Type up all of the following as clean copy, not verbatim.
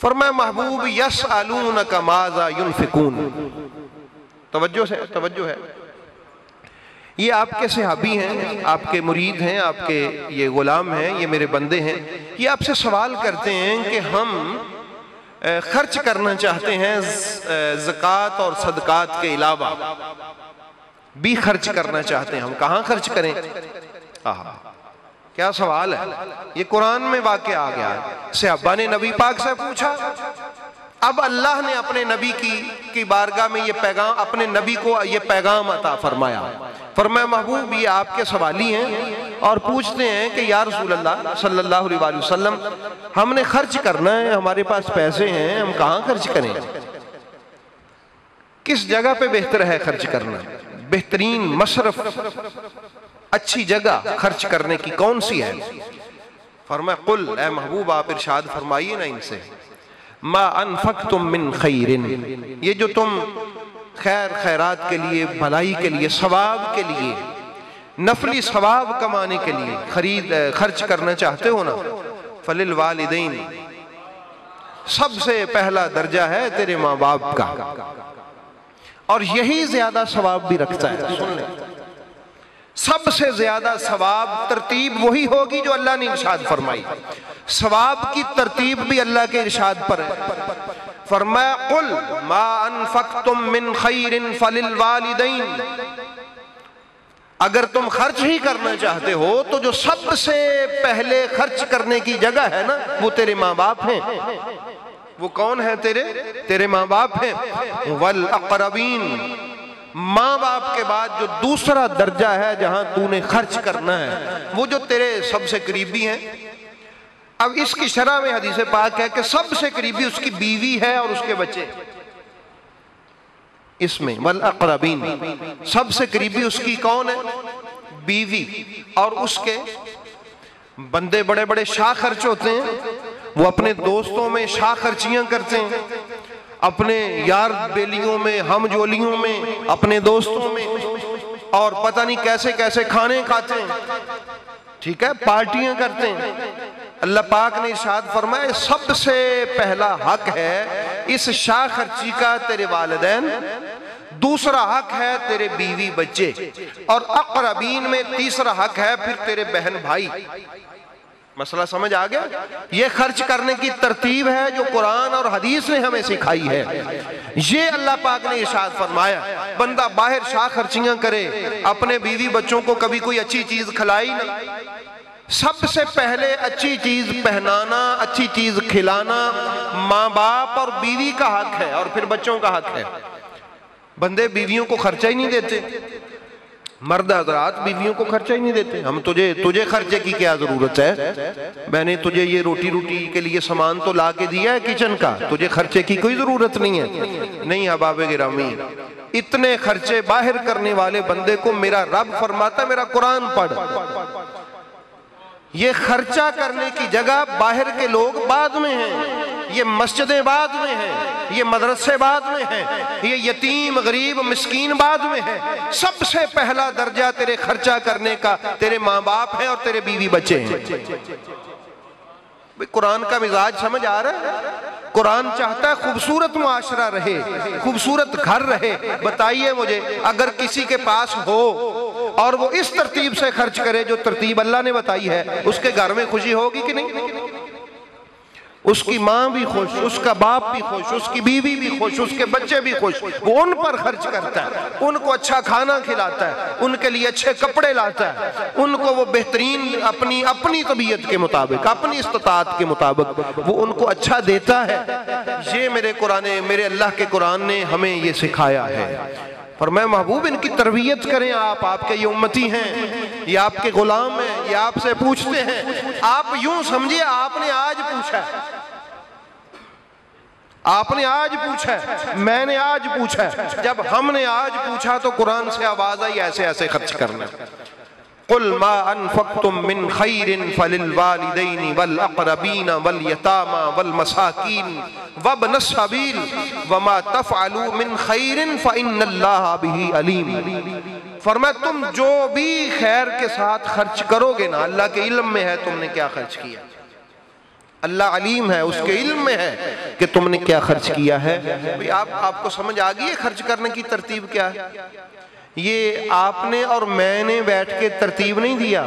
فرمایا محبوب یسألونک ماذا ینفقون، توجہ ہے، یہ آپ کے صحابی ہیں، آپ کے مرید ہیں، آپ کے یہ غلام ہیں، یہ میرے بندے ہیں، یہ آپ سے سوال کرتے ہیں کہ ہم خرچ کرنا چاہتے ہیں زکوٰۃ اور صدقات کے علاوہ بھی خرچ کرنا چاہتے ہیں، ہم کہاں خرچ کریں؟ کیا سوال ہے، یہ قرآن میں واقع آ گیا ہے۔ صحابہ نے نبی پاک سے پوچھا، اب اللہ نے اپنے نبی کی بارگاہ میں یہ پیغام، اپنے نبی کو یہ پیغام عطا فرمایا، فرمایا محبوب یہ آپ کے سوالی ہیں اور پوچھتے ہیں کہ یا رسول اللہ صلی اللہ علیہ وسلم ہم نے خرچ کرنا ہے، ہمارے پاس پیسے ہیں، ہم کہاں خرچ کریں؟ کس جگہ پہ بہتر ہے خرچ کرنا؟ بہترین مصرف، اچھی جگہ خرچ کرنے کی کون سی ہے؟ فرمایا قل، اے محبوب آپ ارشاد فرمائیے نا ان سے، ما انفقتم من خیر، یہ جو تم خیرات کے لیے، بھلائی کے لیے، ثواب کے لیے، نفلی ثواب کمانے کے لیے خرچ کرنا چاہتے ہو نا، فللوالدین، سب سے پہلا درجہ ہے تیرے ماں باپ کا، اور یہی زیادہ ثواب بھی رکھتا ہے۔ سن لیں، سب سے زیادہ ثواب ترتیب وہی ہوگی جو اللہ نے ارشاد فرمائی، ثواب کی ترتیب بھی اللہ کے ارشاد پر ہے۔ فرمایا قل ما انفقتم من خیر فللوالدین، اگر تم خرچ ہی کرنا چاہتے ہو تو جو سب سے پہلے خرچ کرنے کی جگہ ہے نا وہ تیرے ماں باپ ہیں۔ وہ کون ہے؟ تیرے ماں باپ ہیں۔ والاقربین، ماں باپ کے بعد جو دوسرا درجہ ہے جہاں تو نے خرچ کرنا ہے وہ جو تیرے سب سے قریبی ہیں۔ اب اس کی شرح میں حدیث پاک ہے کہ سب سے قریبی اس کی بیوی ہے اور اس کے بچے، اس میں والاقربین سب سے قریبی اس کی کون ہے؟ بیوی، اور اس کے بندے بڑے بڑے شاہ خرچ ہوتے ہیں، وہ اپنے دوستوں میں شاہ خرچیاں کرتے ہیں، اپنے یار بیلیوں میں، ہم جولیوں میں، اپنے دوستوں میں، اور پتہ نہیں کیسے کیسے کھانے کھاتے ہیں، ٹھیک ہے، پارٹیاں کرتے ہیں۔ اللہ پاک نے ارشاد فرمایا سب سے پہلا حق ہے اس شاہ خرچی کا تیرے والدین، دوسرا حق ہے تیرے بیوی بچے، اور اقربین میں تیسرا حق ہے پھر تیرے بہن بھائی۔ مسئلہ سمجھ آ گیا؟ یہ خرچ کرنے کی ترتیب ہے جو قرآن اور حدیث نے ہمیں سکھائی ہے۔ یہ اللہ پاک نے ارشاد فرمایا، بندہ باہر شاہ خرچیاں کرے، اپنے بیوی بچوں کو کبھی کوئی اچھی چیز کھلائی نہ، سب سے پہلے اچھی چیز پہنانا، اچھی چیز کھلانا ماں باپ اور بیوی کا حق ہے، اور پھر بچوں کا حق ہے۔ بندے بیویوں کو خرچہ ہی نہیں دیتے، مرد حضرات بیویوں کو خرچہ ہی نہیں دیتے۔ ہم تجھے خرچے کی کیا ضرورت ہے؟ میں نے تجھے یہ روٹی کے لیے سامان تو لا کے دیا ہے کچن کا، تجھے خرچے کی کوئی ضرورت نہیں ہے۔ نہیں احباب گرامی، اتنے خرچے باہر کرنے والے بندے کو میرا رب فرماتا ہے میرا قرآن پڑھ۔ یہ خرچہ کرنے کی جگہ باہر کے لوگ بعد میں ہیں، یہ مسجدیں بعد میں ہیں، یہ مدرسے بعد میں ہیں، یہ یتیم غریب مسکین بعد میں ہیں۔ سب سے پہلا درجہ تیرے خرچہ کرنے کا تیرے ماں باپ ہیں اور تیرے بیوی بچے ہیں۔ قرآن کا مزاج سمجھ آ رہا ہے؟ قرآن چاہتا ہے خوبصورت معاشرہ رہے، خوبصورت گھر رہے۔ بتائیے مجھے، اگر کسی کے پاس ہو اور وہ اس ترتیب سے خرچ کرے جو ترتیب اللہ نے بتائی ہے، اس کے گھر میں خوشی ہوگی کہ نہیں؟ اس کی ماں بھی خوش، اس کا باپ بھی خوش، اس کی بیوی بھی خوش، اس کے بچے بھی خوش، وہ ان پر خرچ کرتا ہے، ان کو اچھا کھانا کھلاتا ہے، ان کے لیے اچھے کپڑے لاتا ہے، ان کو وہ بہترین اپنی طبیعت کے مطابق، اپنی استطاعت کے مطابق وہ ان کو اچھا دیتا ہے۔ یہ میرے اللہ کے قرآن نے ہمیں یہ سکھایا ہے۔ فرمایا محبوب ان کی تربیت کریں آپ کے یہ امتی ہیں، یہ آپ کے غلام ہیں، یہ آپ سے پوچھتے ہیں۔ آپ یوں سمجھیے آپ نے آج پوچھا ہے، آپ نے آج پوچھا ہے، میں نے آج پوچھا ہے۔ جب ہم نے آج پوچھا تو قرآن سے آواز آئی ایسے خرچ کرنا۔ قل ما انفقتم من خیر فللوالدین والاقربین والیتامی والمساکین وابن السبیل وما تفعلوا من خیر فإن اللہ بہ علیم۔ فرمایا تم جو بھی خیر کے ساتھ خرچ کرو گے نا، اللہ کے علم میں ہے تم نے کیا خرچ کیا، اللہ علیم ہے، اس کے علم میں ہے کہ تم نے کیا خرچ کیا ہے۔ آپ کو سمجھ آ گئی ہے خرچ کرنے کی ترتیب کیا ہے؟ یہ آپ نے اور میں نے بیٹھ کے ترتیب نہیں دیا،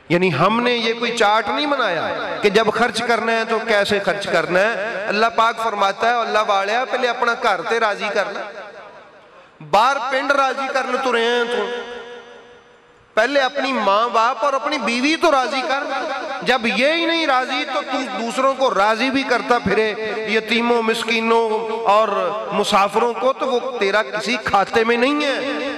یعنی ہم نے یہ کوئی چارٹ نہیں بنایا کہ جب خرچ کرنا ہے تو کیسے خرچ کرنا ہے۔ اللہ پاک فرماتا ہے اللہ والیا پہلے اپنا گھر تے راضی کرنا، باہر پنڈ راضی کرنے تو رہے ہیں تو پہلے اپنی ماں باپ اور اپنی بیوی تو راضی کر، جب یہ ہی نہیں راضی تو تو دوسروں کو راضی بھی کرتا پھرے، یتیموں مسکینوں اور مسافروں کو، تو وہ تیرا کسی کھاتے میں نہیں ہے۔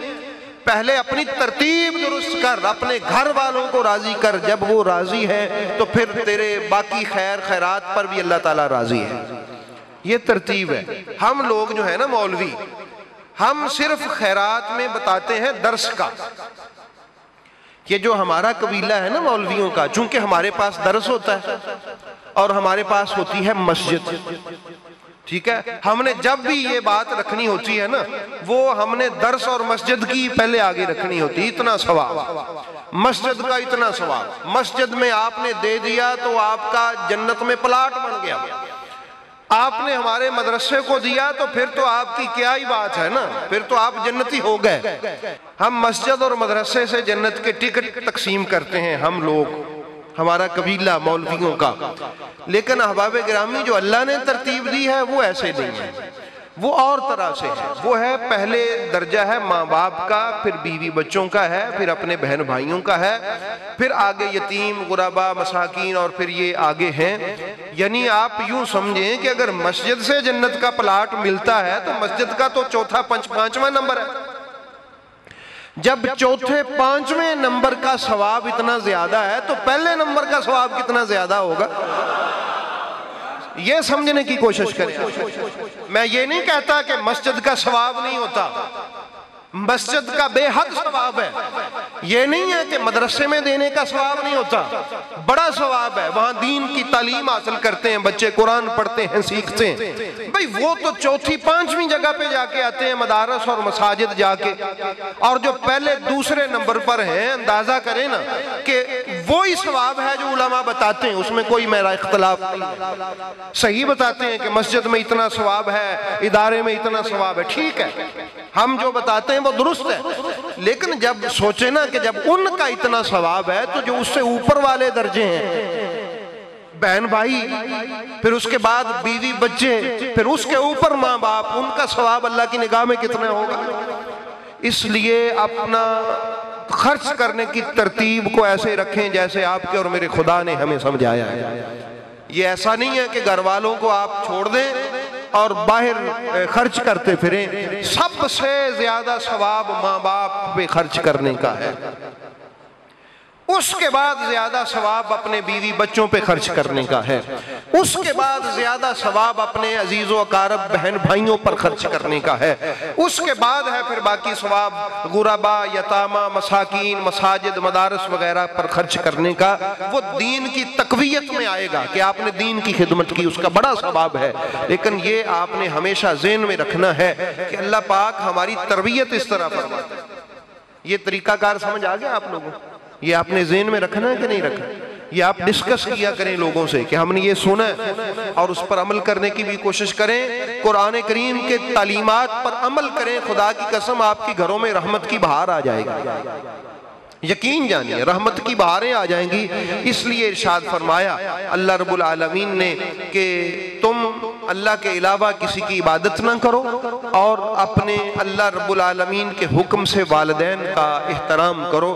پہلے اپنی ترتیب درست کر، اپنے گھر والوں کو راضی کر، جب وہ راضی ہے تو پھر تیرے باقی خیر خیرات پر بھی اللہ تعالیٰ راضی ہے۔ یہ ترتیب ہے۔ ہم لوگ جو ہے نا مولوی، ہم صرف خیرات میں بتاتے ہیں درس کا۔ یہ جو ہمارا قبیلہ ہے نا مولویوں کا، چونکہ ہمارے پاس درس ہوتا ہے اور ہمارے پاس ہوتی ہے مسجد، ٹھیک ہے، ہم نے جب بھی یہ بات رکھنی ہوتی ہے نا، وہ ہم نے درس اور مسجد کی پہلے آگے رکھنی ہوتی ہے۔ اتنا ثواب، مسجد کا اتنا ثواب، مسجد میں آپ نے دے دیا تو آپ کا جنت میں پلاٹ بن گیا۔ آپ نے ہمارے مدرسے کو دیا تو پھر تو آپ کی کیا ہی بات ہے نا، پھر تو آپ جنتی ہو گئے۔ ہم مسجد اور مدرسے سے جنت کے ٹکٹ تقسیم کرتے ہیں ہم لوگ، ہمارا قبیلہ مولویوں کا۔ لیکن احباب گرامی جو اللہ نے ترتیب دی ہے وہ ایسے نہیں ہے، وہ اور طرح سے ہے۔ وہ ہے پہلے درجہ ہے ماں باپ کا، پھر بیوی بچوں کا ہے، پھر اپنے بہن بھائیوں کا ہے، پھر آگے یتیم غربا مساکین، اور پھر یہ آگے ہیں۔ یعنی آپ یوں سمجھیں کہ اگر مسجد سے جنت کا پلاٹ ملتا ہے تو مسجد کا تو چوتھا پانچواں نمبر ہے۔ جب چوتھے پانچویں نمبر کا ثواب اتنا زیادہ ہے تو پہلے نمبر کا ثواب کتنا زیادہ ہوگا، یہ سمجھنے کی کوشش کریں۔ میں یہ نہیں کہتا کہ مسجد کا ثواب نہیں ہوتا، مسجد کا بے حد ثواب ہے۔ یہ نہیں ہے کہ مدرسے میں دینے کا ثواب نہیں ہوتا، بڑا ثواب ہے، وہاں دین کی تعلیم حاصل کرتے ہیں بچے، قرآن پڑھتے ہیں، سیکھتے ہیں۔ بھئی وہ تو چوتھی پانچویں جگہ پہ جا کے آتے ہیں، مدارس اور مساجد جا کے، اور جو پہلے دوسرے نمبر پر ہیں اندازہ کریں نا کہ وہی ثواب ہے جو علماء بتاتے ہیں، اس میں کوئی میرا اختلاف نہیں، صحیح بتاتے ہیں کہ مسجد میں اتنا ثواب ہے، ادارے میں اتنا ثواب ہے، ٹھیک ہے، ہم جو بتاتے ہیں وہ درست ہے۔ لیکن جب سوچے نا کہ جب ان کا اتنا ثواب ہے تو جو اس سے اوپر والے درجے ہیں، بہن بھائی، پھر اس کے بعد بیوی بچے، پھر اس کے اوپر ماں باپ، ان کا ثواب اللہ کی نگاہ میں کتنا ہوگا۔ اس لیے اپنا خرچ کرنے کی ترتیب کو ایسے رکھیں جیسے آپ کے اور میرے خدا نے ہمیں سمجھایا ہے۔ یہ ایسا نہیں ہے کہ گھر والوں کو آپ چھوڑ دیں اور باہر خرچ کرتے پھریں۔ سب سے زیادہ ثواب ماں باپ پہ خرچ کرنے کا ہے، اس کے بعد زیادہ ثواب اپنے بیوی بچوں پہ خرچ کرنے کا ہے، اس کے بعد زیادہ ثواب اپنے عزیز و اقارب بہن بھائیوں پر خرچ کرنے کا ہے، اس کے بعد ہے پھر باقی ثواب غربا یتامہ مساکین مساجد مدارس وغیرہ پر خرچ کرنے کا۔ وہ دین کی تقویت میں آئے گا کہ آپ نے دین کی خدمت کی، اس کا بڑا ثواب ہے۔ لیکن یہ آپ نے ہمیشہ ذہن میں رکھنا ہے کہ اللہ پاک ہماری تربیت اس طرح فرماتا ہے۔ یہ طریقہ کار سمجھ آ گیا آپ لوگوں؟ یہ آپ نے ذہن میں رکھنا ہے کہ نہیں رکھنا؟ یہ آپ ڈسکس کیا کریں لوگوں سے کہ ہم نے یہ سنا ہے اور اس پر عمل کرنے کی بھی کوشش کریں، قرآن کریم کے تعلیمات پر عمل کریں۔ خدا کی قسم آپ کے گھروں میں رحمت کی بہار آ جائے گی، یقین جانیے رحمت کی بہاریں آ جائیں گی۔ اس لیے ارشاد فرمایا اللہ رب العالمین نے کہ تم اللہ کے علاوہ کسی کی عبادت نہ کرو اور اپنے اللہ رب العالمین کے حکم سے والدین کا احترام کرو۔